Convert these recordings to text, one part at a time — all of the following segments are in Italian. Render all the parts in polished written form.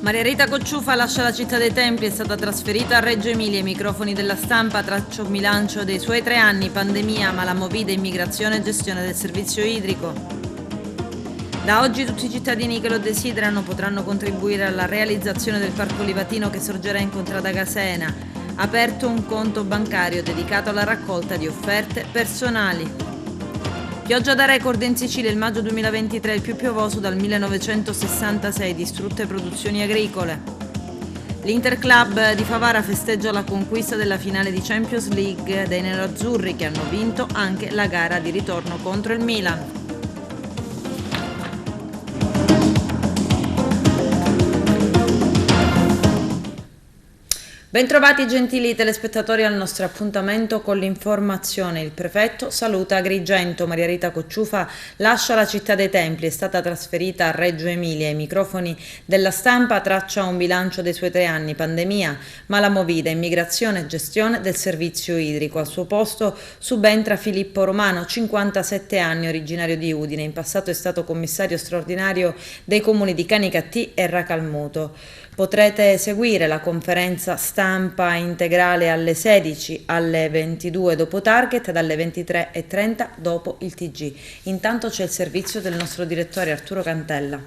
Maria Rita Cocciufa lascia la città dei Templi, è stata trasferita a Reggio Emilia. I microfoni della Stampa traccia un bilancio dei suoi 3 anni, pandemia, malamovida, immigrazione e gestione del servizio idrico. Da oggi tutti i cittadini che lo desiderano potranno contribuire alla realizzazione del Parco Livatino che sorgerà in Contrada Casena. Aperto un conto bancario dedicato alla raccolta di offerte personali. Pioggia da record in Sicilia, il maggio 2023 il più piovoso dal 1966, distrutte produzioni agricole. L'Interclub di Favara festeggia la conquista della finale di Champions League dei neroazzurri, che hanno vinto anche la gara di ritorno contro il Milan. Bentrovati gentili telespettatori al nostro appuntamento con l'informazione. Il prefetto saluta Agrigento. Maria Rita Cocciufa lascia la città dei Templi, è stata trasferita a Reggio Emilia. I microfoni della Stampa traccia un bilancio dei suoi 3 anni, pandemia, malamovida, immigrazione e gestione del servizio idrico. Al suo posto subentra Filippo Romano, 57 anni, originario di Udine. In passato è stato commissario straordinario dei comuni di Canicattì e Racalmuto. Potrete seguire la conferenza stampa integrale alle 16, alle 22 dopo Target, dalle 23:30 dopo il TG. Intanto c'è il servizio del nostro direttore Arturo Cantella.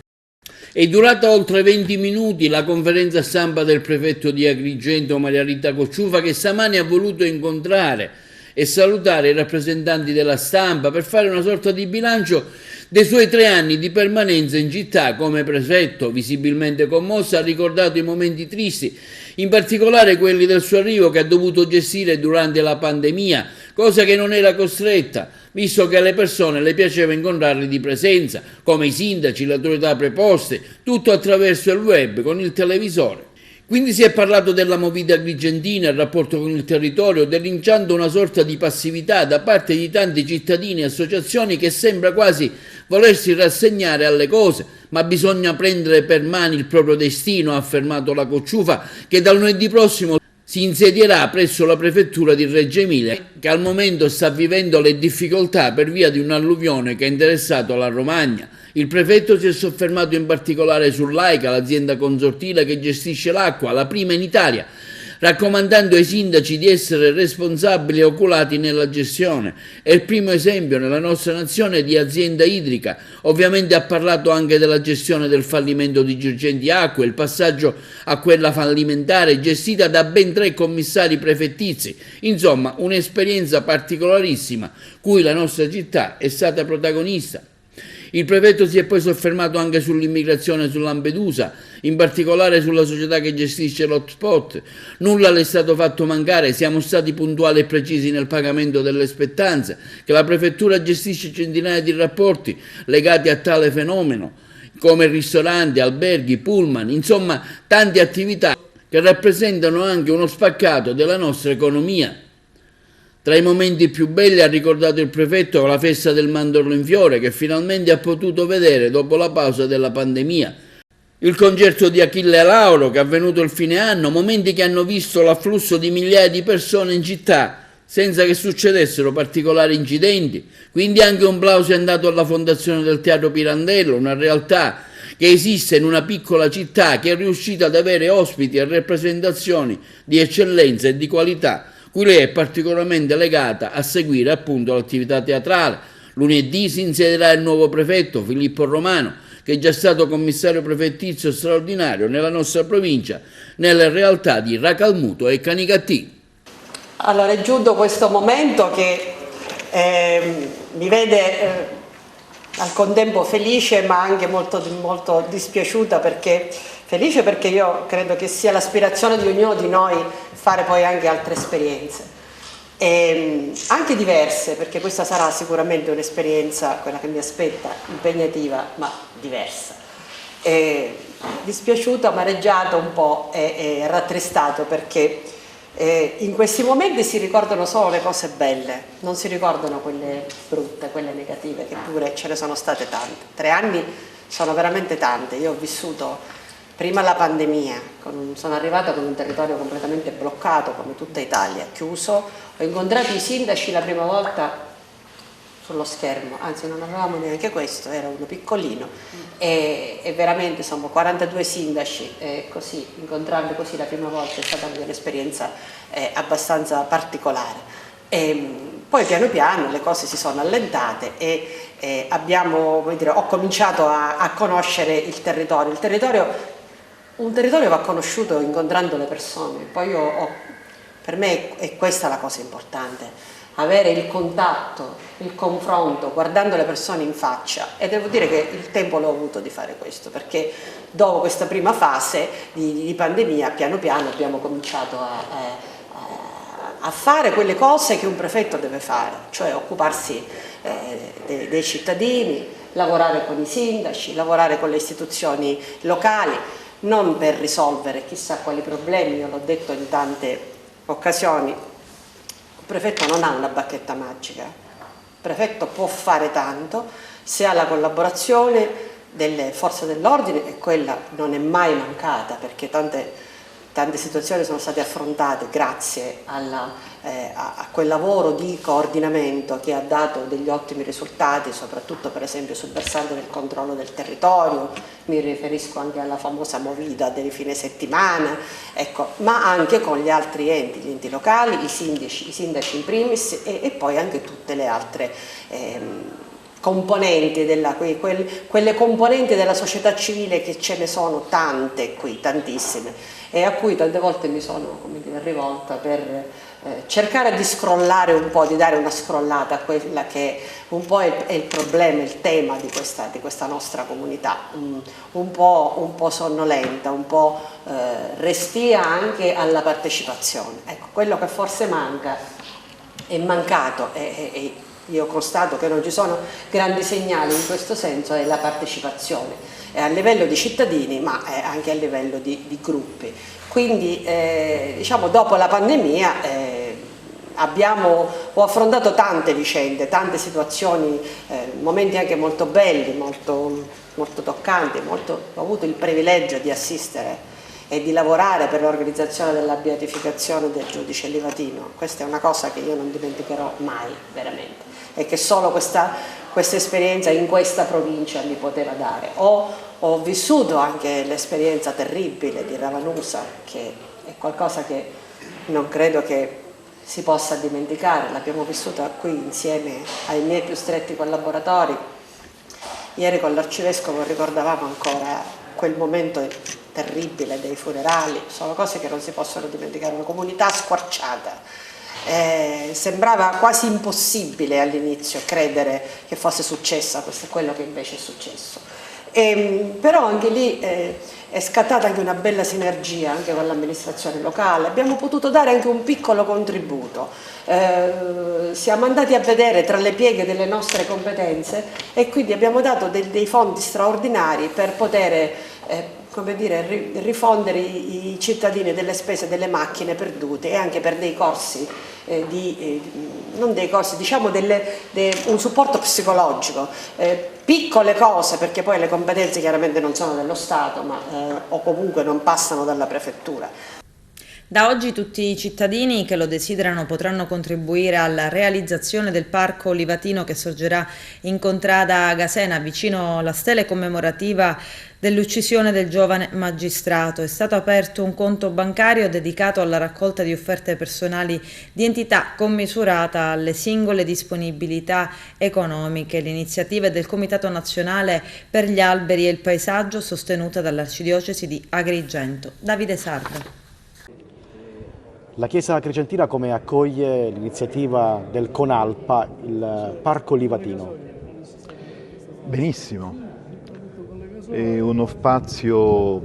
È durata oltre 20 minuti la conferenza stampa del prefetto di Agrigento Maria Rita Cocciufa, che stamani ha voluto incontrare e salutare i rappresentanti della stampa per fare una sorta di bilancio dei suoi 3 anni di permanenza in città. Come prefetto, visibilmente commosso, ha ricordato i momenti tristi, in particolare quelli del suo arrivo, che ha dovuto gestire durante la pandemia, cosa che non era costretta, visto che alle persone le piaceva incontrarli di presenza, come i sindaci, le autorità preposte, tutto attraverso il web, con il televisore. Quindi si è parlato della movida agrigentina, il rapporto con il territorio, denunciando una sorta di passività da parte di tanti cittadini e associazioni che sembra quasi volersi rassegnare alle cose, ma bisogna prendere per mano il proprio destino, ha affermato la Cocciufa, che dal lunedì prossimo si insedierà presso la prefettura di Reggio Emilia, che al momento sta vivendo le difficoltà per via di un'alluvione che ha interessato la Romagna. Il prefetto si è soffermato in particolare sull'AICA, l'azienda consortile che gestisce l'acqua, la prima in Italia, raccomandando ai sindaci di essere responsabili e oculati nella gestione. È il primo esempio nella nostra nazione di azienda idrica. Ovviamente ha parlato anche della gestione del fallimento di Girgenti Acque, il passaggio a quella fallimentare gestita da ben 3 commissari prefettizi. Insomma, un'esperienza particolarissima, cui la nostra città è stata protagonista. Il prefetto si è poi soffermato anche sull'immigrazione su Lampedusa, in particolare sulla società che gestisce l'hotspot. Nulla le è stato fatto mancare, siamo stati puntuali e precisi nel pagamento delle spettanze, che la prefettura gestisce centinaia di rapporti legati a tale fenomeno, come ristoranti, alberghi, pullman, insomma tante attività che rappresentano anche uno spaccato della nostra economia. Tra i momenti più belli ha ricordato il prefetto la festa del mandorlo in fiore, che finalmente ha potuto vedere dopo la pausa della pandemia. Il concerto di Achille Lauro, che è avvenuto il fine anno, momenti che hanno visto l'afflusso di migliaia di persone in città, senza che succedessero particolari incidenti. Quindi anche un plauso è andato alla Fondazione del Teatro Pirandello, una realtà che esiste in una piccola città che è riuscita ad avere ospiti e rappresentazioni di eccellenza e di qualità, cui lei è particolarmente legata a seguire appunto l'attività teatrale. Lunedì si insedierà il nuovo prefetto Filippo Romano, che è già stato commissario prefettizio straordinario nella nostra provincia, nelle realtà di Racalmuto e Canicattì. Allora è giunto questo momento che mi vede al contempo felice ma anche molto dispiaciuta, perché felice perché io credo che sia l'aspirazione di ognuno di noi fare poi anche altre esperienze, anche diverse, perché questa sarà sicuramente un'esperienza, quella che mi aspetta, impegnativa ma diversa. Dispiaciuta, amareggiata un po' e rattristato, perché in questi momenti si ricordano solo le cose belle, non si ricordano quelle brutte, quelle negative, che pure ce ne sono state tante. 3 anni sono veramente tante. Io ho vissuto prima la pandemia, sono arrivata con un territorio completamente bloccato, come tutta Italia, chiuso. Ho incontrato i sindaci la prima volta sullo schermo, anzi non avevamo neanche questo, era uno piccolino e veramente insomma 42 sindaci, così incontrarli così la prima volta è stata un'esperienza abbastanza particolare. Poi piano piano le cose si sono allentate e abbiamo, come dire, ho cominciato a conoscere il territorio. Un territorio va conosciuto incontrando le persone, poi per me è questa la cosa importante, avere il contatto, il confronto, guardando le persone in faccia, e devo dire che il tempo l'ho avuto di fare questo, perché dopo questa prima fase di pandemia piano piano abbiamo cominciato a fare quelle cose che un prefetto deve fare, cioè occuparsi dei cittadini, lavorare con i sindaci, lavorare con le istituzioni locali, non per risolvere chissà quali problemi, io l'ho detto in tante occasioni, il prefetto non ha una bacchetta magica, il prefetto può fare tanto se ha la collaborazione delle forze dell'ordine, e quella non è mai mancata, perché tante situazioni sono state affrontate grazie a quel lavoro di coordinamento che ha dato degli ottimi risultati, soprattutto per esempio sul versante del controllo del territorio, mi riferisco anche alla famosa movida dei fine settimana, ecco, ma anche con gli altri enti, gli enti locali, i sindaci in primis e poi anche tutte le altre componenti quelle componenti della società civile, che ce ne sono tante qui, tantissime, e a cui tante volte mi sono, come dire, rivolta per cercare di scrollare un po', di dare una scrollata a quella che un po' è il problema, il tema di questa nostra comunità, un po' sonnolenta, un po' restia anche alla partecipazione. Ecco, quello che forse manca, è mancato, e io constato che non ci sono grandi segnali in questo senso, è la partecipazione a livello di cittadini, ma anche a livello di gruppi. Quindi diciamo, dopo la pandemia ho affrontato tante vicende, tante situazioni, momenti anche molto belli, molto toccanti, ho avuto il privilegio di assistere e di lavorare per l'organizzazione della beatificazione del giudice Livatino. Questa è una cosa che io non dimenticherò mai, veramente, e che solo questa esperienza in questa provincia mi poteva dare. Ho vissuto anche l'esperienza terribile di Ravanusa, che è qualcosa che non credo che si possa dimenticare, l'abbiamo vissuta qui insieme ai miei più stretti collaboratori. Ieri con l'Arcivescovo ricordavamo ancora quel momento terribile dei funerali, sono cose che non si possono dimenticare, una comunità squarciata. Sembrava quasi impossibile all'inizio credere che fosse successa, questo è quello che invece è successo. Però anche lì è scattata anche una bella sinergia anche con l'amministrazione locale, abbiamo potuto dare anche un piccolo contributo, siamo andati a vedere tra le pieghe delle nostre competenze e quindi abbiamo dato dei fondi straordinari per poter come dire, rifondere i cittadini delle spese delle macchine perdute e anche per dei corsi, non dei corsi, diciamo un supporto psicologico, piccole cose, perché poi le competenze chiaramente non sono dello Stato, ma o comunque non passano dalla prefettura. Da oggi tutti i cittadini che lo desiderano potranno contribuire alla realizzazione del Parco Livatino che sorgerà in contrada Gasena, vicino alla stele commemorativa dell'uccisione del giovane magistrato. È stato aperto un conto bancario dedicato alla raccolta di offerte personali di entità commisurata alle singole disponibilità economiche. L'iniziativa è del Comitato Nazionale per gli Alberi e il Paesaggio, sostenuta dall'Arcidiocesi di Agrigento. Davide Sarda. La Chiesa Agrigentina come accoglie l'iniziativa del Conalpa, il Parco Livatino? Benissimo, è uno spazio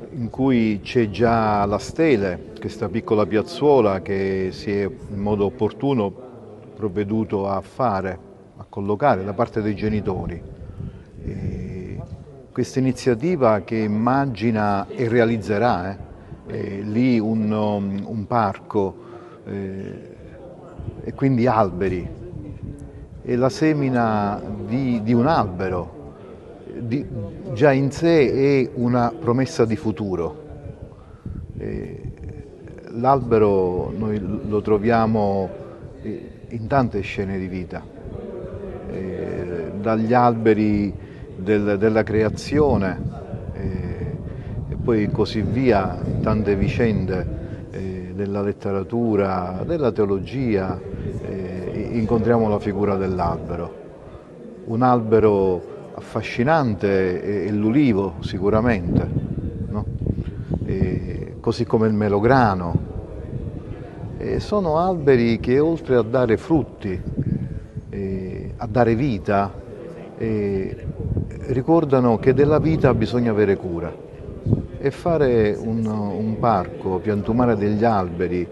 in cui c'è già la Stele, questa piccola piazzuola che si è in modo opportuno provveduto a collocare da parte dei genitori. Questa iniziativa che immagina e realizzerà lì un parco e quindi alberi, e la semina di un albero già in sé è una promessa di futuro. L'albero noi lo troviamo in tante scene di vita. dagli alberi della creazione e poi così via, tante vicende della letteratura, della teologia, incontriamo la figura dell'albero. Un albero affascinante è l'ulivo sicuramente, no? Così come il melograno. Sono alberi che oltre a dare frutti, a dare vita, ricordano che della vita bisogna avere cura e fare un parco, piantumare degli alberi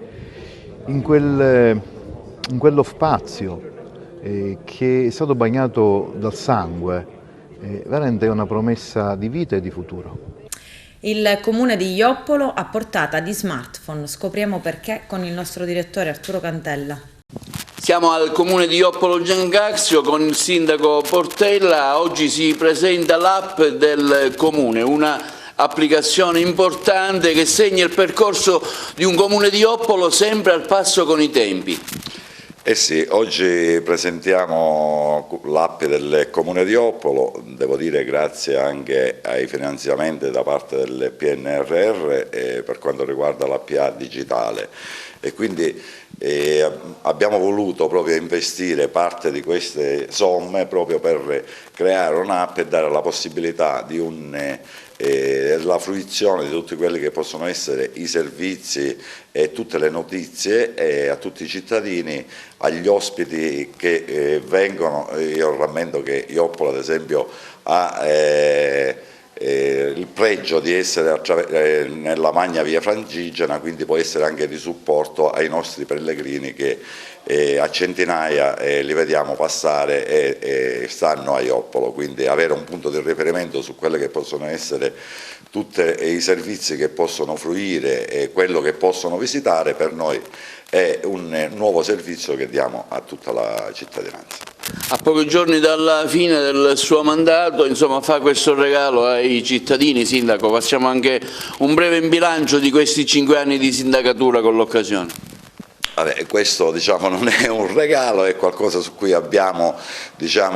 in quello spazio che è stato bagnato dal sangue, veramente è una promessa di vita e di futuro. Il comune di Joppolo a portata di smartphone, scopriamo perché con il nostro direttore Arturo Cantella. Siamo al comune di Joppolo Giancaxio con il sindaco Portella. Oggi si presenta l'app del comune, una applicazione importante che segna il percorso di un comune di Joppolo sempre al passo con i tempi. Eh sì, oggi presentiamo l'app del Comune di Joppolo, devo dire grazie anche ai finanziamenti da parte del PNRR per quanto riguarda la PA digitale e quindi abbiamo voluto proprio investire parte di queste somme proprio per creare un'app e dare la possibilità di la fruizione di tutti quelli che possono essere i servizi e tutte le notizie a tutti i cittadini, agli ospiti che vengono. Io rammento che Joppolo ad esempio ha il pregio di essere nella Magna Via Francigena, quindi può essere anche di supporto ai nostri pellegrini che a centinaia li vediamo passare e stanno a Joppolo, quindi avere un punto di riferimento su quelle che possono essere tutti i servizi che possono fruire e quello che possono visitare per noi è un nuovo servizio che diamo a tutta la cittadinanza. A pochi giorni dalla fine del suo mandato, insomma, fa questo regalo ai cittadini, Sindaco. Facciamo anche un breve bilancio di questi 5 anni di sindacatura con l'occasione. Vabbè, questo diciamo, non è un regalo, è qualcosa su cui abbiamo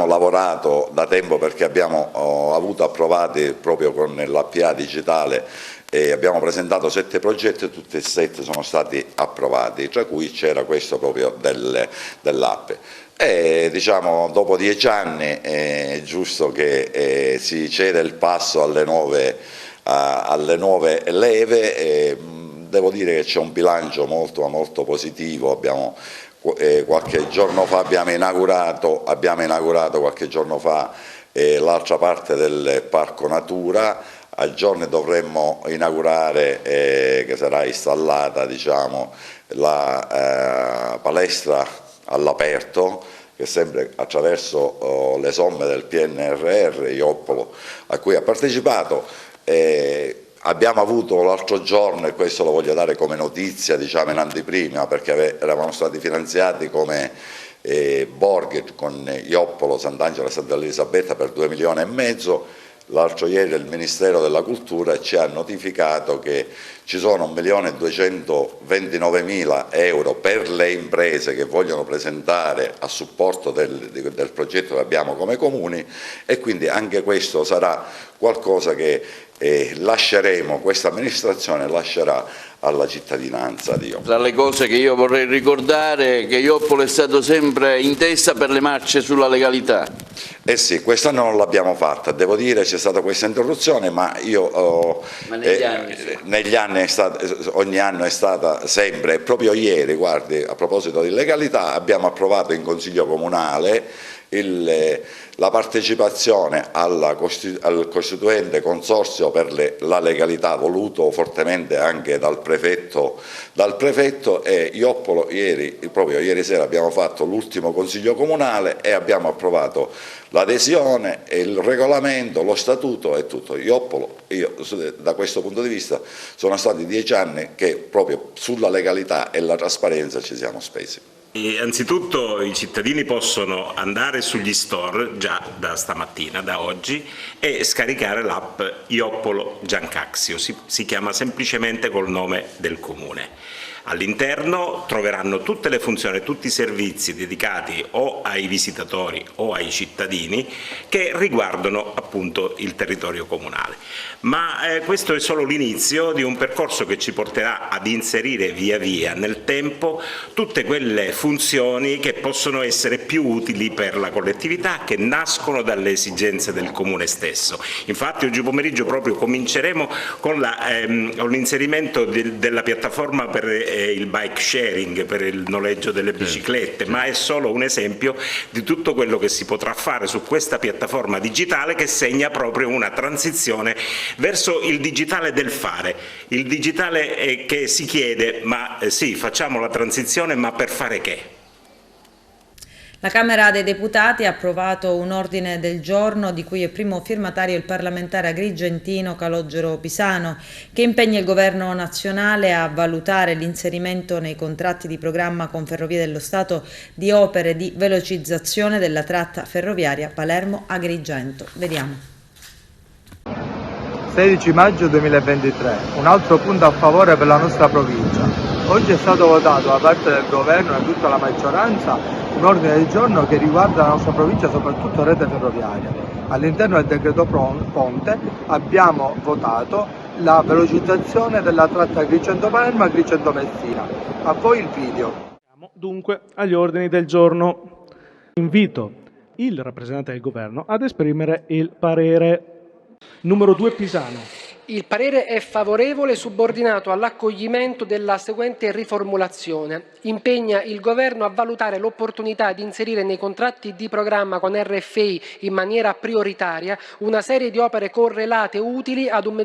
lavorato da tempo perché abbiamo avuto approvati proprio con la PA digitale e abbiamo presentato 7 progetti e tutti e 7 sono stati approvati, tra cui c'era questo proprio dell'app. E diciamo, dopo 10 anni è giusto che si ceda il passo alle nuove leve. Devo dire che c'è un bilancio molto positivo. Qualche giorno fa abbiamo inaugurato qualche giorno fa l'altra parte del Parco Natura. A giorni dovremmo inaugurare, che sarà installata diciamo, la palestra all'aperto, che sempre attraverso le somme del PNRR Joppolo a cui ha partecipato. Abbiamo avuto l'altro giorno, e questo lo voglio dare come notizia diciamo, in anteprima, perché eravamo stati finanziati come Borghet con Joppolo, Sant'Angelo e Santa Elisabetta per 2,5 milioni. L'altro ieri il Ministero della Cultura ci ha notificato che ci sono 1.229.000 euro per le imprese che vogliono presentare a supporto del progetto che abbiamo come comuni e quindi anche questo sarà qualcosa che lasceremo, questa amministrazione lascerà alla cittadinanza di Joppolo. Tra le cose che io vorrei ricordare è che Joppolo è stato sempre in testa per le marce sulla legalità. Eh sì, quest'anno non l'abbiamo fatta, devo dire c'è stata questa interruzione, ma negli anni ogni anno è stata sempre, e proprio ieri, guardi, a proposito di legalità, abbiamo approvato in Consiglio Comunale la partecipazione al costituente consorzio per la legalità voluto fortemente anche dal prefetto e Joppolo proprio ieri sera abbiamo fatto l'ultimo Consiglio Comunale e abbiamo approvato l'adesione, il regolamento, lo statuto e tutto. Joppolo, io da questo punto di vista sono stati 10 anni che proprio sulla legalità e la trasparenza ci siamo spesi. Anzitutto i cittadini possono andare sugli store già da stamattina, da oggi, e scaricare l'app Joppolo Giancaxio, si chiama semplicemente col nome del comune. All'interno troveranno tutte le funzioni, tutti i servizi dedicati o ai visitatori o ai cittadini che riguardano appunto il territorio comunale. Ma questo è solo l'inizio di un percorso che ci porterà ad inserire via via nel tempo tutte quelle funzioni che possono essere più utili per la collettività, che nascono dalle esigenze del Comune stesso. Infatti oggi pomeriggio proprio cominceremo con l'inserimento della piattaforma per il bike sharing, per il noleggio delle biciclette, ma è solo un esempio di tutto quello che si potrà fare su questa piattaforma digitale, che segna proprio una transizione verso il digitale del fare, il digitale che si chiede, ma sì, facciamo la transizione, ma per fare che? La Camera dei Deputati ha approvato un ordine del giorno di cui è primo firmatario il parlamentare agrigentino Calogero Pisano, che impegna il Governo nazionale a valutare l'inserimento nei contratti di programma con Ferrovie dello Stato di opere di velocizzazione della tratta ferroviaria Palermo-Agrigento. Vediamo. 16 maggio 2023, un altro punto a favore per la nostra provincia. Oggi è stato votato da parte del Governo e tutta la maggioranza un ordine del giorno che riguarda la nostra provincia, soprattutto rete ferroviaria. All'interno del decreto Ponte abbiamo votato la velocizzazione della tratta Agrigento-Palermo e Agrigento-Messina. A voi il video. Dunque agli ordini del giorno. Invito il rappresentante del Governo ad esprimere il parere. Numero 2 Pisano. Il parere è favorevole, subordinato all'accoglimento della seguente riformulazione. Impegna il Governo a valutare l'opportunità di inserire nei contratti di programma con RFI in maniera prioritaria una serie di opere correlate utili ad un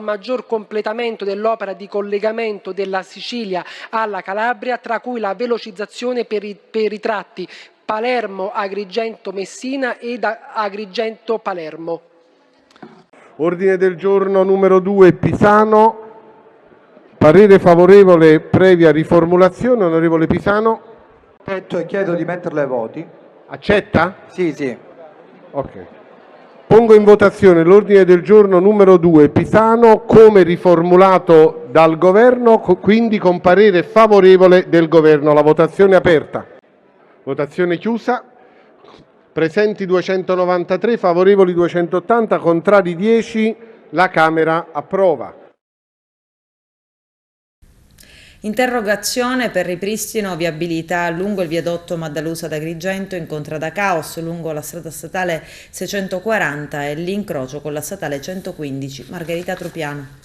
maggior completamento dell'opera di collegamento della Sicilia alla Calabria, tra cui la velocizzazione per i tratti Palermo-Agrigento-Messina ed Agrigento-Palermo. Ordine del giorno numero 2 Pisano, parere favorevole previa riformulazione. Onorevole Pisano. Accetto e chiedo di metterlo ai voti. Accetta? Sì. Ok. Pongo in votazione l'ordine del giorno numero 2 Pisano come riformulato dal Governo, quindi con parere favorevole del Governo. La votazione è aperta. Votazione chiusa. Presenti 293, favorevoli 280, contrari 10. La Camera approva. Interrogazione per ripristino viabilità lungo il viadotto Maddalusa d'Agrigento in contrada Caos lungo la strada statale 640 e l'incrocio con la statale 115 Margherita Tropiano.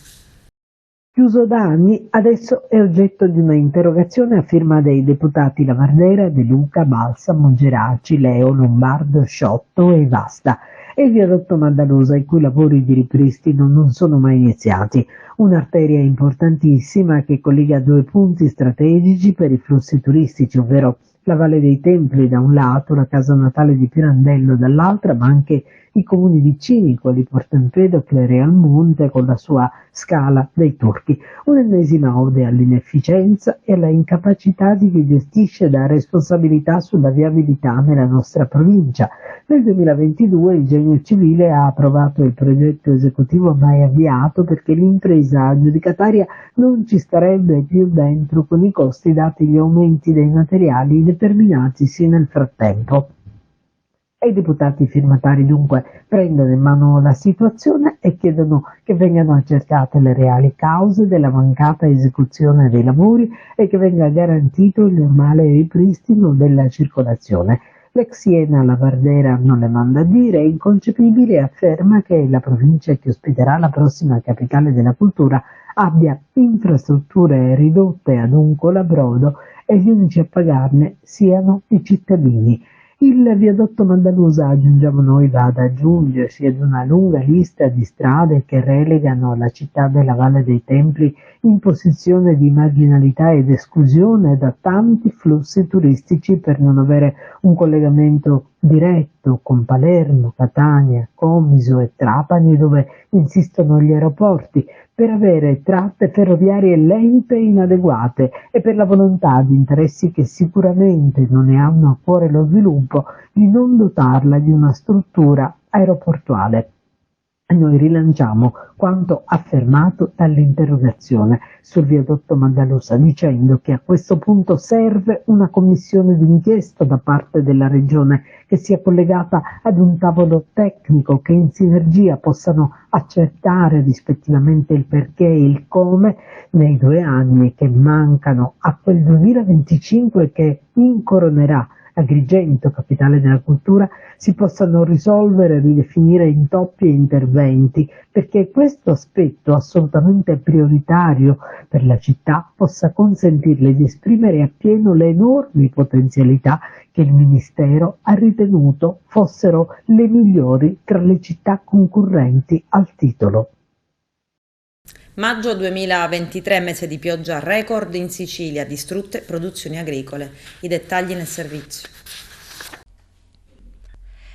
Chiuso da anni, adesso è oggetto di una interrogazione a firma dei deputati Lavardera, De Luca, Balsamo, Geraci, Leo, Lombardo, Sciotto e Vasta, e il viadotto Maddalusa, i cui lavori di ripristino non sono mai iniziati. Un'arteria importantissima che collega due punti strategici per i flussi turistici, ovvero la Valle dei Templi da un lato, la casa natale di Pirandello dall'altra, ma anche i comuni vicini, quali Portempedocle e Realmonte con la sua Scala dei Turchi. Un'ennesima ode all'inefficienza e alla incapacità di chi gestisce da responsabilità sulla viabilità nella nostra provincia. Nel 2022 il Genio Civile ha approvato il progetto esecutivo mai avviato perché l'impresa aggiudicataria non ci starebbe più dentro con i costi dati gli aumenti dei materiali determinatisi nel frattempo. E i deputati firmatari dunque prendono in mano la situazione e chiedono che vengano accertate le reali cause della mancata esecuzione dei lavori e che venga garantito il normale ripristino della circolazione. L'ex Iena Lavardera non le manda a dire, è inconcepibile e afferma che la provincia che ospiterà la prossima capitale della cultura abbia infrastrutture ridotte ad un colabrodo e gli unici a pagarne siano i cittadini. Il viadotto Maddalusa, aggiungiamo noi, va ad aggiungersi ad una lunga lista di strade che relegano la città della Valle dei Templi in posizione di marginalità ed esclusione da tanti flussi turistici per non avere un collegamento diretto con Palermo, Catania, Comiso e Trapani, dove insistono gli aeroporti, per avere tratte ferroviarie lente e inadeguate e per la volontà di interessi che sicuramente non ne hanno a cuore lo sviluppo di non dotarla di una struttura aeroportuale. Noi rilanciamo quanto affermato dall'interrogazione sul viadotto Maddalosa, dicendo che a questo punto serve una commissione d'inchiesta da parte della Regione che sia collegata ad un tavolo tecnico che in sinergia possano accertare rispettivamente il perché e il come nei 2 anni che mancano a quel 2025 che incoronerà Agrigento, capitale della cultura, si possano risolvere e ridefinire intoppi e interventi, perché questo aspetto assolutamente prioritario per la città possa consentirle di esprimere appieno le enormi potenzialità che il Ministero ha ritenuto fossero le migliori tra le città concorrenti al titolo. Maggio 2023, mese di pioggia record in Sicilia, distrutte produzioni agricole. I dettagli nel servizio.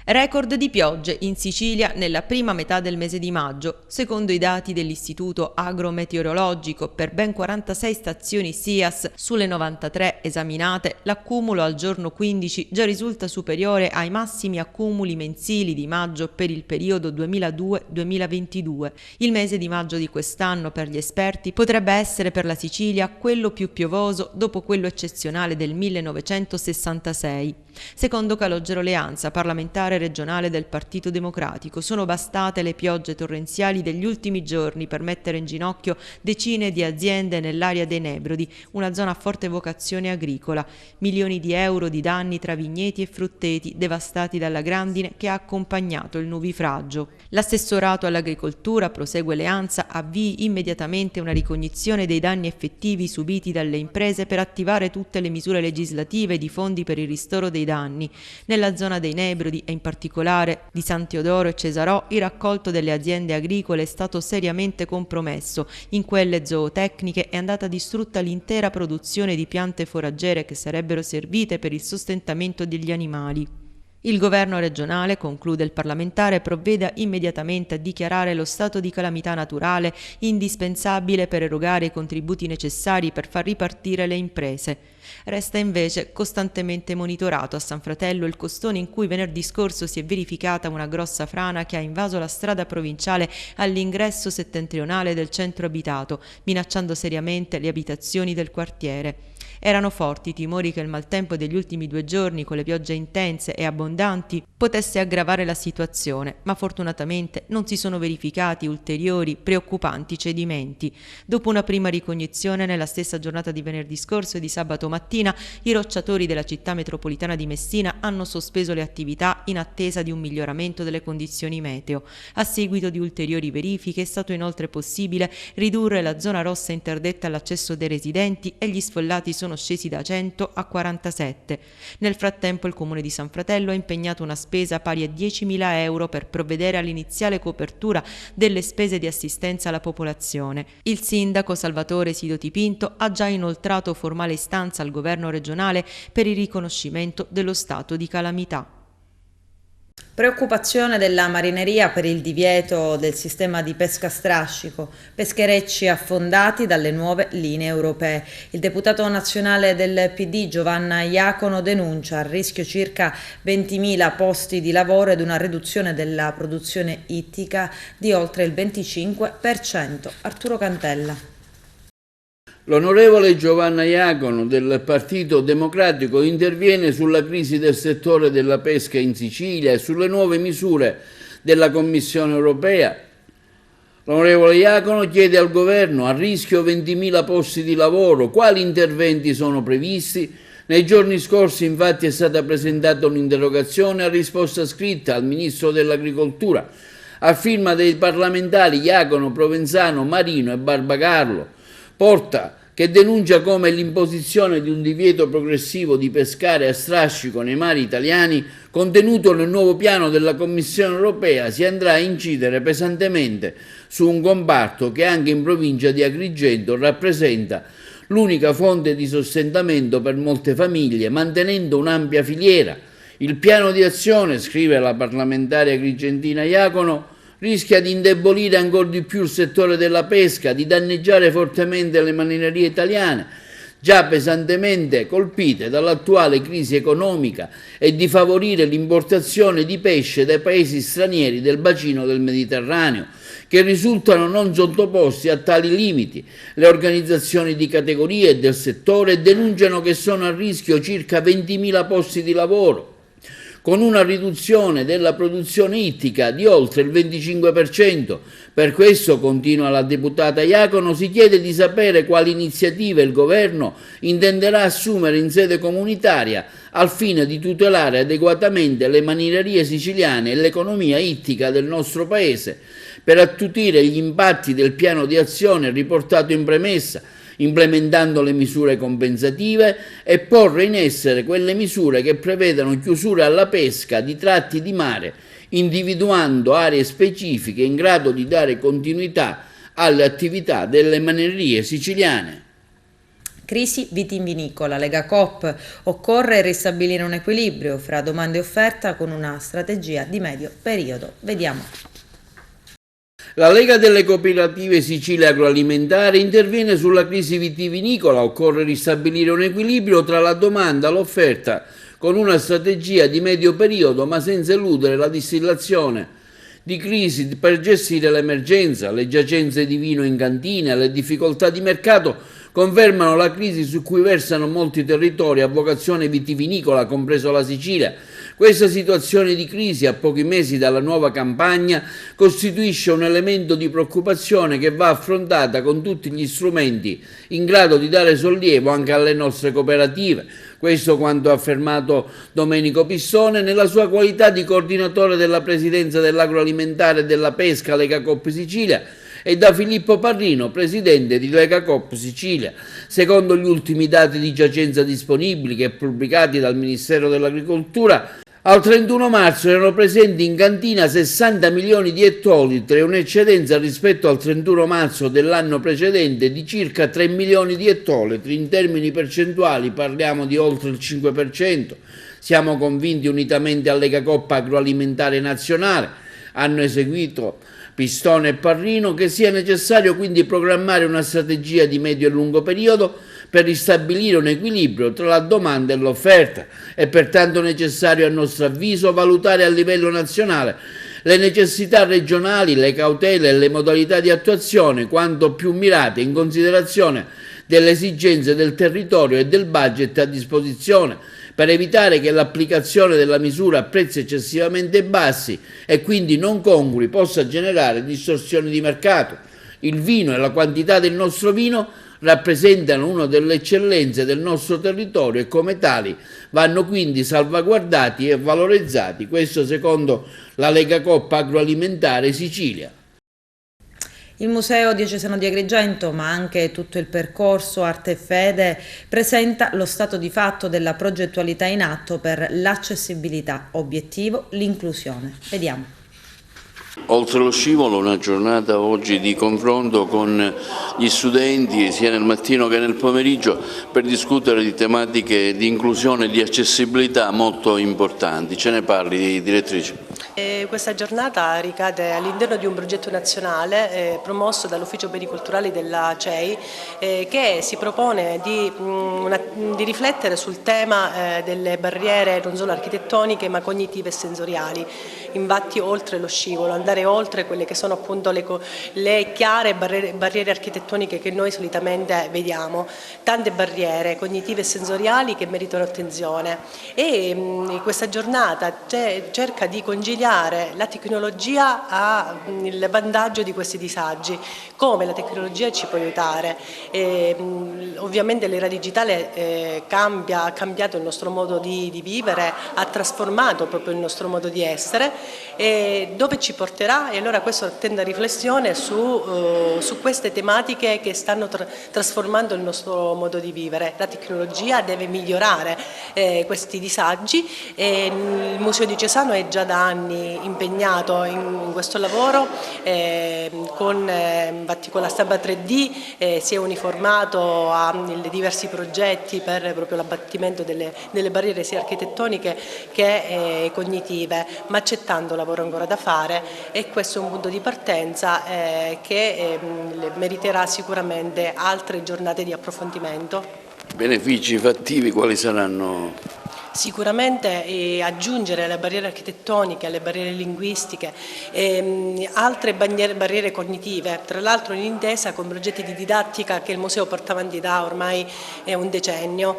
Record di piogge in Sicilia nella prima metà del mese di maggio. Secondo i dati dell'Istituto Agrometeorologico, per ben 46 stazioni SIAS sulle 93 esaminate, l'accumulo al giorno 15 già risulta superiore ai massimi accumuli mensili di maggio per il periodo 2002-2022. Il mese di maggio di quest'anno, per gli esperti, potrebbe essere per la Sicilia quello più piovoso dopo quello eccezionale del 1966. Secondo Calogero Leanza, parlamentare regionale del Partito Democratico, sono bastate le piogge torrenziali degli ultimi giorni per mettere in ginocchio decine di aziende nell'area dei Nebrodi, una zona a forte vocazione agricola. Milioni di euro di danni tra vigneti e frutteti devastati dalla grandine che ha accompagnato il nubifragio. L'assessorato all'agricoltura, prosegue Leanza, avvii immediatamente una ricognizione dei danni effettivi subiti dalle imprese per attivare tutte le misure legislative di fondi per il ristoro dei danni. Nella zona dei Nebrodi e in particolare di San Teodoro e Cesarò, il raccolto delle aziende agricole è stato seriamente compromesso. In quelle zootecniche è andata distrutta l'intera produzione di piante foraggere che sarebbero servite per il sostentamento degli animali. Il governo regionale, conclude il parlamentare, provveda immediatamente a dichiarare lo stato di calamità naturale indispensabile per erogare i contributi necessari per far ripartire le imprese. Resta invece costantemente monitorato a San Fratello il costone in cui venerdì scorso si è verificata una grossa frana che ha invaso la strada provinciale all'ingresso settentrionale del centro abitato, minacciando seriamente le abitazioni del quartiere. Erano forti i timori che il maltempo degli ultimi 2 giorni, con le piogge intense e abbondanti, potesse aggravare la situazione, ma fortunatamente non si sono verificati ulteriori preoccupanti cedimenti. Dopo una prima ricognizione nella stessa giornata di venerdì scorso e di sabato mattina, i rocciatori della città metropolitana di Messina hanno sospeso le attività in attesa di un miglioramento delle condizioni meteo. A seguito di ulteriori verifiche è stato inoltre possibile ridurre la zona rossa interdetta all'accesso dei residenti e gli sfollati sono scesi da 100 a 47. Nel frattempo il Comune di San Fratello ha impegnato una spesa pari a 10.000 euro per provvedere all'iniziale copertura delle spese di assistenza alla popolazione. Il sindaco Salvatore Sidoti Pinto ha già inoltrato formale istanza al governo regionale per il riconoscimento dello stato di calamità. Preoccupazione della marineria per il divieto del sistema di pesca a strascico, pescherecci affondati dalle nuove linee europee. Il deputato nazionale del PD Giovanna Iacono denuncia a rischio circa 20.000 posti di lavoro ed una riduzione della produzione ittica di oltre il 25%. Arturo Cantella. L'onorevole Giovanna Iacono del Partito Democratico interviene sulla crisi del settore della pesca in Sicilia e sulle nuove misure della Commissione europea. L'onorevole Iacono chiede al governo: a rischio 20.000 posti di lavoro, quali interventi sono previsti? Nei giorni scorsi infatti è stata presentata un'interrogazione a risposta scritta al Ministro dell'Agricoltura a firma dei parlamentari Iacono, Provenzano, Marino e Barbacarlo. Porta, che denuncia come l'imposizione di un divieto progressivo di pescare a strascico nei mari italiani, contenuto nel nuovo piano della Commissione europea, si andrà a incidere pesantemente su un comparto che anche in provincia di Agrigento rappresenta l'unica fonte di sostentamento per molte famiglie, mantenendo un'ampia filiera. Il piano di azione, scrive la parlamentare agrigentina Iacono, rischia di indebolire ancora di più il settore della pesca, di danneggiare fortemente le marinerie italiane, già pesantemente colpite dall'attuale crisi economica e di favorire l'importazione di pesce dai paesi stranieri del bacino del Mediterraneo, che risultano non sottoposti a tali limiti. Le organizzazioni di categoria e del settore denunciano che sono a rischio circa 20.000 posti di lavoro, con una riduzione della produzione ittica di oltre il 25%. Per questo, continua la deputata Iacono, si chiede di sapere quali iniziative il Governo intenderà assumere in sede comunitaria al fine di tutelare adeguatamente le marinerie siciliane e l'economia ittica del nostro Paese, per attutire gli impatti del piano di azione riportato in premessa, implementando le misure compensative e porre in essere quelle misure che prevedano chiusure alla pesca di tratti di mare, individuando aree specifiche in grado di dare continuità alle attività delle marinerie siciliane. Crisi vitivinicola, Lega Coop, occorre ristabilire un equilibrio fra domanda e offerta con una strategia di medio periodo. Vediamo. La Lega delle Cooperative Sicilia Agroalimentare interviene sulla crisi vitivinicola. Occorre ristabilire un equilibrio tra la domanda e l'offerta con una strategia di medio periodo, ma senza eludere la distillazione di crisi per gestire l'emergenza. Le giacenze di vino in cantina e le difficoltà di mercato confermano la crisi su cui versano molti territori a vocazione vitivinicola, compreso la Sicilia. Questa situazione di crisi, a pochi mesi dalla nuova campagna, costituisce un elemento di preoccupazione che va affrontata con tutti gli strumenti in grado di dare sollievo anche alle nostre cooperative. Questo quanto ha affermato Domenico Pissone nella sua qualità di coordinatore della Presidenza dell'Agroalimentare e della Pesca Lega Coop Sicilia, e da Filippo Parrino, presidente di Lega Coop Sicilia. Secondo gli ultimi dati di giacenza disponibili che pubblicati dal Ministero dell'Agricoltura, al 31 marzo erano presenti in cantina 60 milioni di ettolitri, un'eccedenza rispetto al 31 marzo dell'anno precedente di circa 3 milioni di ettolitri. In termini percentuali parliamo di oltre il 5%. Siamo convinti, unitamente a Lega Coop Agroalimentare Nazionale, hanno eseguito Pistone e Parrino, che sia necessario quindi programmare una strategia di medio e lungo periodo per ristabilire un equilibrio tra la domanda e l'offerta. È pertanto necessario, a nostro avviso, valutare a livello nazionale le necessità regionali, le cautele e le modalità di attuazione quanto più mirate in considerazione delle esigenze del territorio e del budget a disposizione, per evitare che l'applicazione della misura a prezzi eccessivamente bassi e quindi non congrui possa generare distorsioni di mercato. Il vino e la quantità del nostro vino rappresentano una delle eccellenze del nostro territorio e come tali vanno quindi salvaguardati e valorizzati, questo secondo la Lega Coop Agroalimentare Sicilia. Il Museo Diocesano di Agrigento, ma anche tutto il percorso Arte e Fede, presenta lo stato di fatto della progettualità in atto per l'accessibilità, obiettivo l'inclusione. Vediamo. Oltre lo scivolo, una giornata oggi di confronto con gli studenti sia nel mattino che nel pomeriggio per discutere di tematiche di inclusione e di accessibilità molto importanti. Ce ne parli, direttrice? Questa giornata ricade all'interno di un progetto nazionale promosso dall'Ufficio Beni Culturali della CEI che si propone di riflettere sul tema delle barriere non solo architettoniche ma cognitive e sensoriali. Infatti oltre lo scivolo, andare oltre quelle che sono appunto le chiare barriere architettoniche che noi solitamente vediamo, tante barriere cognitive e sensoriali che meritano attenzione e questa giornata cerca di conciliare la tecnologia al vantaggio di questi disagi, come la tecnologia ci può aiutare. Ovviamente l'era digitale ha cambiato il nostro modo di vivere, ha trasformato proprio il nostro modo di essere, dove ci porterà? E allora questo tende a riflessione su queste tematiche che stanno trasformando il nostro modo di vivere. La tecnologia deve migliorare questi disagi e il Museo Diocesano è già da anni impegnato in questo lavoro, infatti con la stampa 3D si è uniformato a diversi progetti per proprio l'abbattimento delle barriere sia architettoniche che cognitive, ma c'è tanto lavoro ancora da fare e questo è un punto di partenza che meriterà sicuramente altre giornate di approfondimento. Benefici fattivi quali saranno? Sicuramente aggiungere alle barriere architettoniche, alle barriere linguistiche, altre barriere cognitive, tra l'altro in intesa con progetti di didattica che il museo porta avanti da ormai un decennio.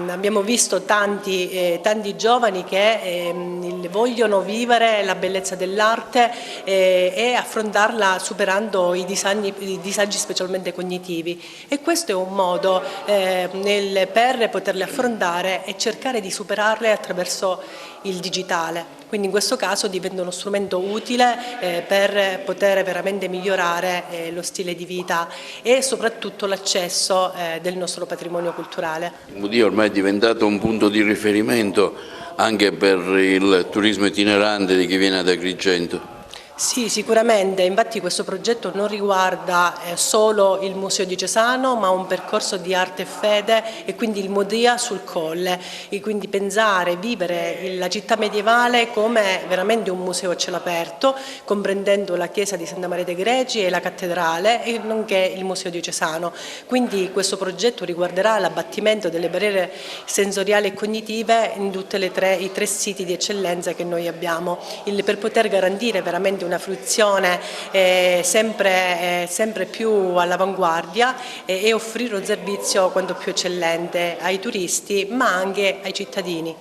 Abbiamo visto tanti giovani che vogliono vivere la bellezza dell'arte e affrontarla superando i disagi specialmente cognitivi, e questo è un modo per poterle affrontare e cercare di superarle attraverso il digitale. Quindi in questo caso diventa uno strumento utile per poter veramente migliorare lo stile di vita e soprattutto l'accesso del nostro patrimonio culturale. Il museo ormai è diventato un punto di riferimento anche per il turismo itinerante di chi viene ad Agrigento. Sì, sicuramente, infatti questo progetto non riguarda solo il Museo Diocesano, ma un percorso di arte e fede, e quindi il Modia sul Colle, e quindi pensare, vivere la città medievale come veramente un museo a cielo aperto, comprendendo la chiesa di Santa Maria dei Greci e la cattedrale, e nonché il Museo Diocesano. Quindi questo progetto riguarderà l'abbattimento delle barriere sensoriali e cognitive in tutti i tre siti di eccellenza che noi abbiamo, per poter garantire veramente una fruizione sempre più all'avanguardia e offrire un servizio quanto più eccellente ai turisti ma anche ai cittadini.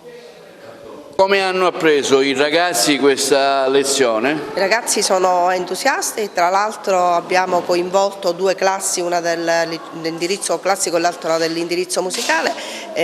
Come hanno appreso i ragazzi questa lezione? I ragazzi sono entusiasti, tra l'altro abbiamo coinvolto due classi, una dell'indirizzo classico e l'altra dell'indirizzo musicale,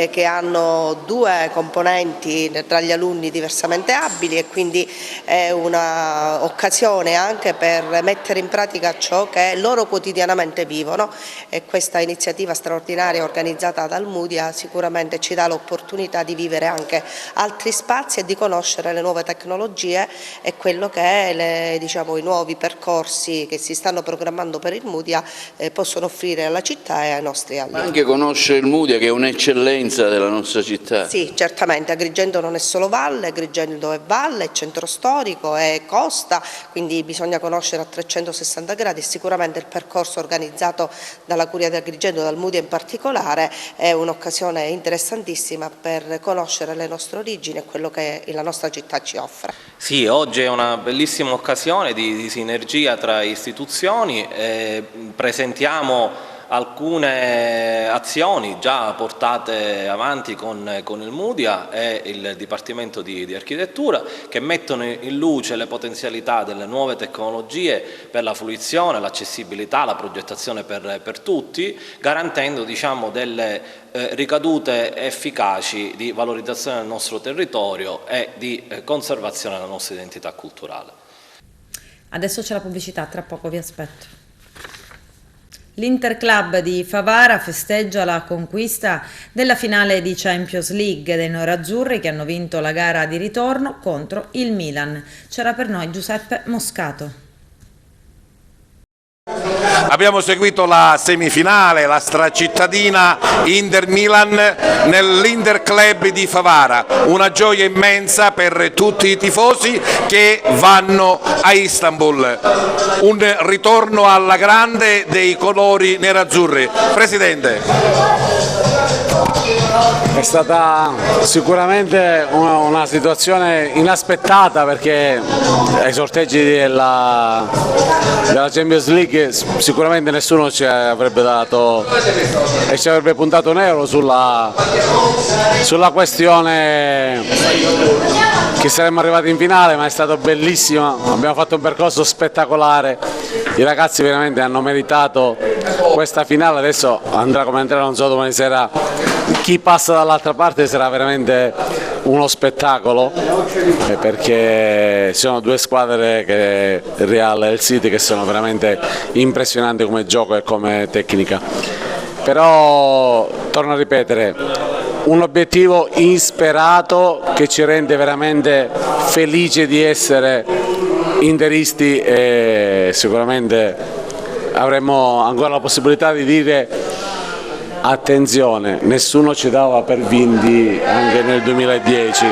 che hanno due componenti tra gli alunni diversamente abili, e quindi è un'occasione anche per mettere in pratica ciò che loro quotidianamente vivono, e questa iniziativa straordinaria organizzata dal Mudia sicuramente ci dà l'opportunità di vivere anche altri spazi e di conoscere le nuove tecnologie e quello che è i nuovi percorsi che si stanno programmando per il Mudia possono offrire alla città e ai nostri allievi. Ma anche conoscere il Mudia, che è un'eccellenza della nostra città. Sì, certamente, Agrigento non è solo valle, Agrigento è valle, è centro storico, è costa, quindi bisogna conoscere a 360 gradi, e sicuramente il percorso organizzato dalla Curia di Agrigento, dal Mudia in particolare, è un'occasione interessantissima per conoscere le nostre origini e quello che la nostra città ci offre. Sì, oggi è una bellissima occasione di sinergia tra istituzioni, presentiamo alcune azioni già portate avanti con il Mudia e il Dipartimento di Architettura, che mettono in luce le potenzialità delle nuove tecnologie per la fruizione, l'accessibilità, la progettazione per tutti, garantendo delle ricadute efficaci di valorizzazione del nostro territorio e di conservazione della nostra identità culturale. Adesso c'è la pubblicità, tra poco vi aspetto. L'Interclub di Favara festeggia la conquista della finale di Champions League dei nerazzurri, che hanno vinto la gara di ritorno contro il Milan. C'era per noi Giuseppe Moscato. Abbiamo seguito la semifinale, la stracittadina Inter-Milan nell'Interclub di Favara, una gioia immensa per tutti i tifosi che vanno a Istanbul, un ritorno alla grande dei colori nerazzurri. Presidente. È stata sicuramente una situazione inaspettata, perché ai sorteggi della Champions League sicuramente nessuno ci avrebbe dato e ci avrebbe puntato un euro sulla questione che saremmo arrivati in finale, ma è stato bellissimo, abbiamo fatto un percorso spettacolare, i ragazzi veramente hanno meritato questa finale. Adesso andrà come andrà, non so domani sera chi passa dall'altra parte, sarà veramente uno spettacolo, perché ci sono due squadre, il Real e il City, che sono veramente impressionanti come gioco e come tecnica. Però torno a ripetere, un obiettivo insperato che ci rende veramente felici di essere interisti, e sicuramente avremo ancora la possibilità di dire: attenzione, nessuno ci dava per vinti anche nel 2010,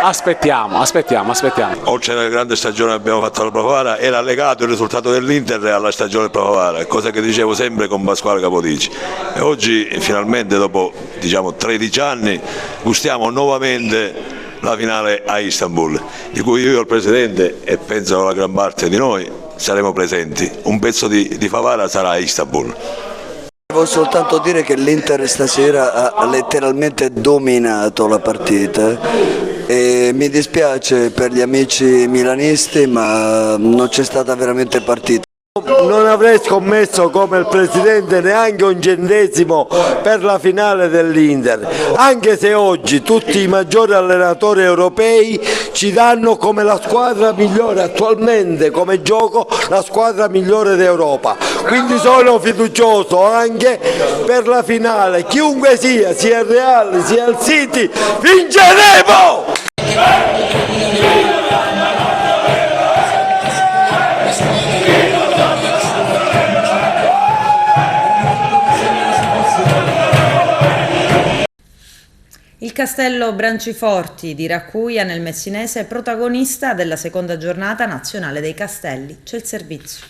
aspettiamo. Oltre alla grande stagione che abbiamo fatto alla Pravara, era legato il risultato dell'Inter alla stagione Pravara, cosa che dicevo sempre con Pasquale Capodici. E oggi finalmente, dopo 13 anni, gustiamo nuovamente la finale a Istanbul, di cui io e il Presidente, e penso la gran parte di noi, saremo presenti. Un pezzo di Favara sarà a Istanbul. Devo soltanto dire che l'Inter stasera ha letteralmente dominato la partita e mi dispiace per gli amici milanisti, ma non c'è stata veramente partita. Non avrei scommesso come il Presidente neanche un centesimo per la finale dell'Inter, anche se oggi tutti i maggiori allenatori europei ci danno come la squadra migliore attualmente, come gioco la squadra migliore d'Europa, quindi sono fiducioso anche per la finale, chiunque sia il Real sia il City, vinceremo! Il Castello Branciforti di Racuja nel Messinese è protagonista della seconda giornata nazionale dei castelli. C'è il servizio.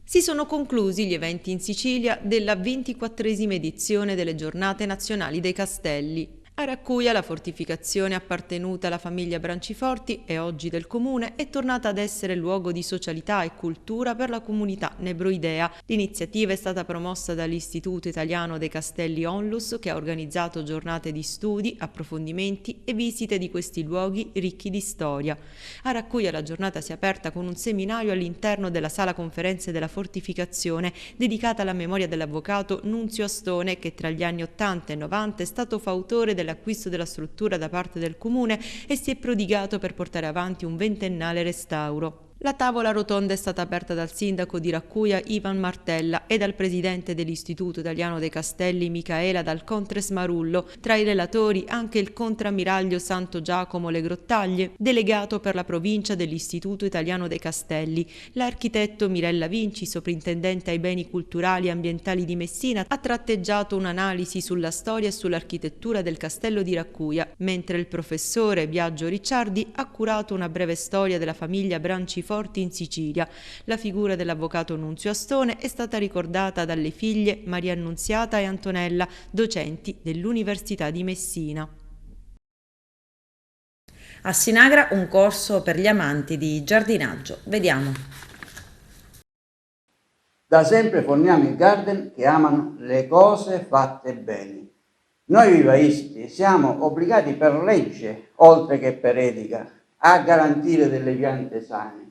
Si sono conclusi gli eventi in Sicilia della 24esima edizione delle Giornate Nazionali dei Castelli. A Racuja la fortificazione appartenuta alla famiglia Branciforti e oggi del comune è tornata ad essere luogo di socialità e cultura per la comunità nebroidea. L'iniziativa è stata promossa dall'Istituto Italiano dei Castelli Onlus, che ha organizzato giornate di studi, approfondimenti e visite di questi luoghi ricchi di storia. A Racuja la giornata si è aperta con un seminario all'interno della sala conferenze della fortificazione dedicata alla memoria dell'avvocato Nunzio Astone, che tra gli anni 80 e 90 è stato fautore dell'acquisto della struttura da parte del comune e si è prodigato per portare avanti un 20ennale restauro. La tavola rotonda è stata aperta dal sindaco di Racuja Ivan Martella e dal presidente dell'Istituto Italiano dei Castelli Micaela Dal Contres Marullo, tra i relatori anche il contrammiraglio Santo Giacomo Le Grottaglie, delegato per la provincia dell'Istituto Italiano dei Castelli. L'architetto Mirella Vinci, soprintendente ai beni culturali e ambientali di Messina, ha tratteggiato un'analisi sulla storia e sull'architettura del castello di Racuja, mentre il professore Biagio Ricciardi ha curato una breve storia della famiglia Branciforti in Sicilia. La figura dell'avvocato Nunzio Astone è stata ricordata dalle figlie Maria Annunziata e Antonella, docenti dell'Università di Messina. A Sinagra un corso per gli amanti di giardinaggio. Vediamo. Da sempre forniamo i garden che amano le cose fatte bene. Noi vivaisti siamo obbligati per legge, oltre che per etica, a garantire delle piante sane.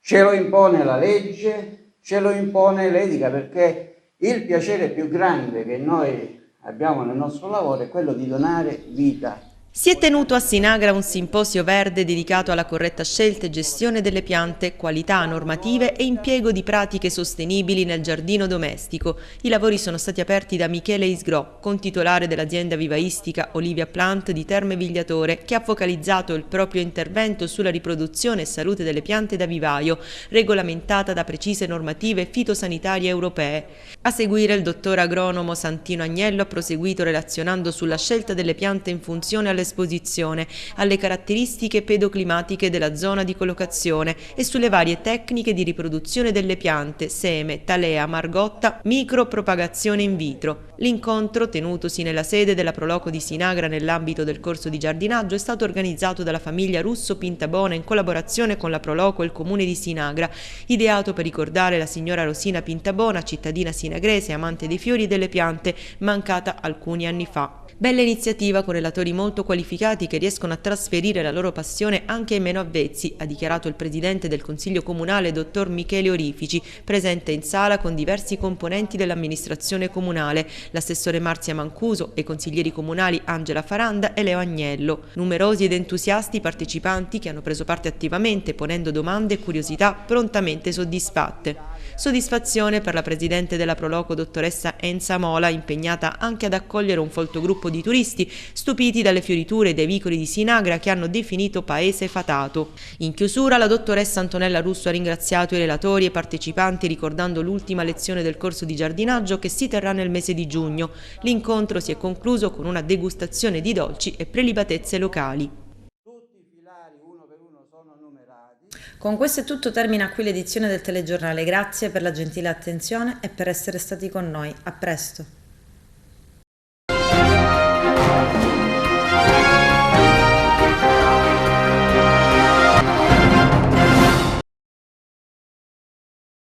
Ce lo impone la legge, ce lo impone l'etica, perché il piacere più grande che noi abbiamo nel nostro lavoro è quello di donare vita. Si è tenuto a Sinagra un simposio verde dedicato alla corretta scelta e gestione delle piante, qualità normative e impiego di pratiche sostenibili nel giardino domestico. I lavori sono stati aperti da Michele Isgrò, contitolare dell'azienda vivaistica Olivia Plant di Terme Vigliatore, che ha focalizzato il proprio intervento sulla riproduzione e salute delle piante da vivaio, regolamentata da precise normative fitosanitarie europee. A seguire il dottor agronomo Santino Agnello ha proseguito relazionando sulla scelta delle piante in funzione alle esposizione, alle caratteristiche pedoclimatiche della zona di collocazione e sulle varie tecniche di riproduzione delle piante, seme, talea, margotta, micropropagazione in vitro. L'incontro, tenutosi nella sede della Proloco di Sinagra nell'ambito del corso di giardinaggio, è stato organizzato dalla famiglia Russo Pintabona in collaborazione con la Proloco e il comune di Sinagra, ideato per ricordare la signora Rosina Pintabona, cittadina sinagrese amante dei fiori e delle piante, mancata alcuni anni fa. Bella iniziativa con relatori molto qualificati che riescono a trasferire la loro passione anche ai meno avvezzi, ha dichiarato il presidente del Consiglio Comunale, dottor Michele Orifici, presente in sala con diversi componenti dell'amministrazione comunale, l'assessore Marzia Mancuso e i consiglieri comunali Angela Faranda e Leo Agnello. Numerosi ed entusiasti partecipanti che hanno preso parte attivamente, ponendo domande e curiosità prontamente soddisfatte. Soddisfazione per la presidente della Proloco, dottoressa Enza Mola, impegnata anche ad accogliere un folto gruppo di turisti stupiti dalle fioriture e dai vicoli di Sinagra che hanno definito paese fatato. In chiusura la dottoressa Antonella Russo ha ringraziato i relatori e partecipanti ricordando l'ultima lezione del corso di giardinaggio che si terrà nel mese di giugno. L'incontro si è concluso con una degustazione di dolci e prelibatezze locali. Con questo è tutto, termina qui l'edizione del telegiornale. Grazie per la gentile attenzione e per essere stati con noi. A presto.